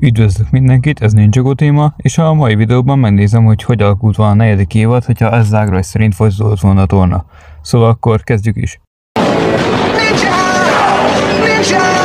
Üdvözlök mindenkit, ez Ninjago téma, és a mai videóban megnézem, hogy alakult volna a negyedik évad, hogyha ez zágrány szerint folytatódott volna a torna. Szóval akkor kezdjük is. Ninja! Ninja!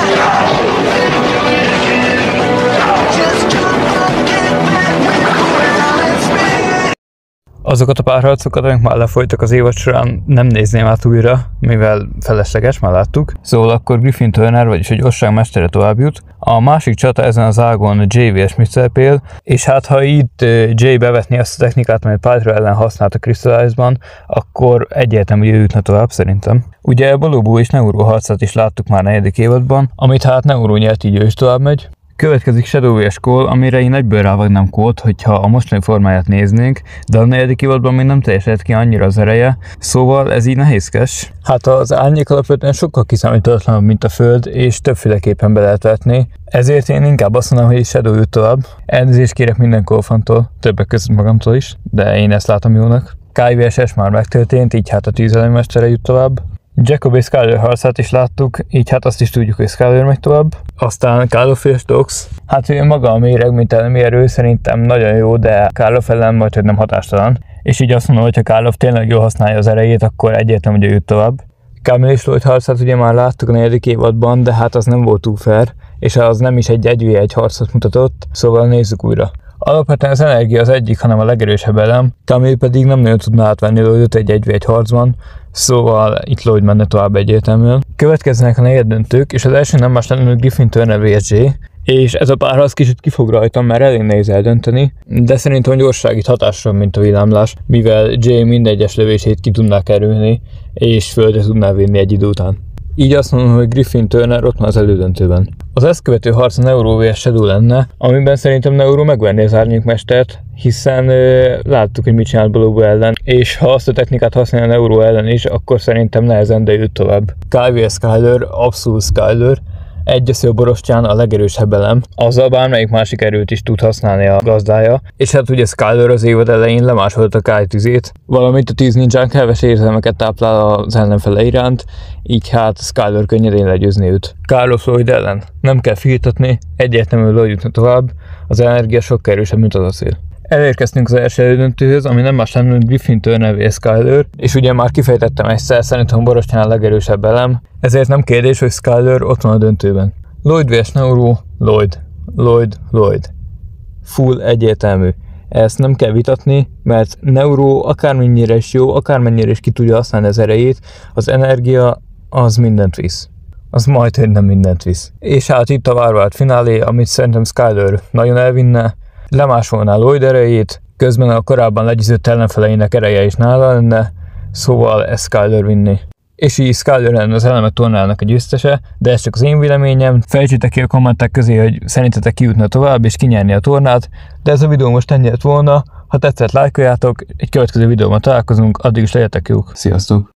Azokat a párharcokat, amik már lefolytak az évad során, nem nézném át újra, mivel felesleges, már láttuk. Szóval akkor Griffin Turner, vagyis a gyorság mestere tovább jut. A másik csata ezen az ágon Jay vs. Mr. Pale, és hát ha itt Jay bevetni azt a technikát, amelyet Pythra ellen használt a Crystallize-ban, akkor egyértelmű, hogy ő jutna tovább szerintem. Ugye Balóbó és Neuro harcát is láttuk már a negyedik évadban, amit hát Neuro nyert, így ő is tovább megy. Következik Shadow vs. Cole, amire én egyből rávagnám Colt, hogyha a mostani formáját néznénk, de a negyedik évadban még nem teljesedett ki annyira az ereje, szóval ez így nehézkes. Hát az árnyék alapvetően sokkal kiszámíthatatlanabb, mint a Föld, és többféleképpen be lehet vetni, ezért én inkább azt mondom, hogy Shadow jut tovább. Elnézést kérek minden Cole-fantól, többek között magamtól is, de én ezt látom jónak. Kai vs. már megtörtént, így hát a tűzelemestere jut tovább. Jacob és Skyler harcát is láttuk, így hát azt is tudjuk, hogy Skyler megy tovább. Aztán Karloff és Dox. Hát ő maga a méreg, mint elemi erő szerintem nagyon jó, de Karloff ellen majd, hogy nem hatástalan. És így azt mondom, hogy ha Karloff tényleg jól használja az erejét, akkor egyértelmű, hogy ő jut tovább. Camille és Lloyd harcát ugye már láttuk a negyedik évadban, de hát az nem volt túl fair, és az nem is egy 1v1 harcot mutatott, szóval nézzük újra. Alapvetően az energia az egyik, hanem a legerősebb elem, Camille pedig nem nagyon tudna átvenni Lloydot egy 1v1 harcban, szóval itt Lloyd menne tovább egyértelműen. Következnek a negyeddöntők, és az első nem más lenne Griffin Turner vs. Jay, és ez a párharc kicsit kifog rajtam, mert elég nehéz eldönteni, de szerintem a gyorság itt hatásosabb, mint a villámlás, mivel Jay minden egyes lövését ki tudná kerülni, és földre tudná vinni egy idő után. Így azt mondom, hogy Griffin Turner ott van az elődöntőben. Az ezt követő harc a Neuro vs. Shadow lenne, amiben szerintem Neuro megvenné az árnyékmestert, hiszen láttuk, hogy mit csinál Balóbó ellen, és ha azt a technikát használja a Neuro ellen is, akkor szerintem nehezen, de jut tovább. Kai vs. Skyler, abszolút Skyler. Egy a szélborostyán a legerősebb elem, azzal bármelyik másik erőt is tud használni a gazdája, és hát ugye Skyler az évad elején lemásolta a Kai tüzét, valamint a 10 ninján heves érzelmeket táplál az ellenfele iránt, így hát Skyler könnyedén legyőzni őt. Carlos Lloyd ellen nem kell firtatni, egyértelműen Lloyd jutna tovább, az energia sokkal erősebb, mint az acél. Elérkeztünk az első elődöntőhöz, ami nem más lenne, mint Griffin Turner vs. Skyler, és ugye már kifejtettem egyszer, szerintem a borostyán a legerősebb elem, ezért nem kérdés, hogy Skyler ott van a döntőben. Lloyd vs. Neuro, Lloyd. Full egyértelmű. Ezt nem kell vitatni, mert Neuro akármennyire is jó, akármennyire is ki tudja használni az erejét, az energia az mindent visz. Az majd, hogy nem mindent visz. És hát itt a várvárt finálé, amit szerintem Skyler nagyon elvinne, lemásolná Lloyd erejét, közben a korábban legyőzött ellenfeleinek ereje is nála lenne, szóval ez Skyler vinni. És így Skyler lenne az elemek tornának a győztese, de ez csak az én véleményem. Fejtsétek ki a kommentek közé, hogy szerintetek ki jutna tovább és kinyerni a tornát, de ez a videó most ennyi lett volna. Ha tetszett, lájkoljátok, egy következő videóban találkozunk, addig is legyetek jók. Sziasztok!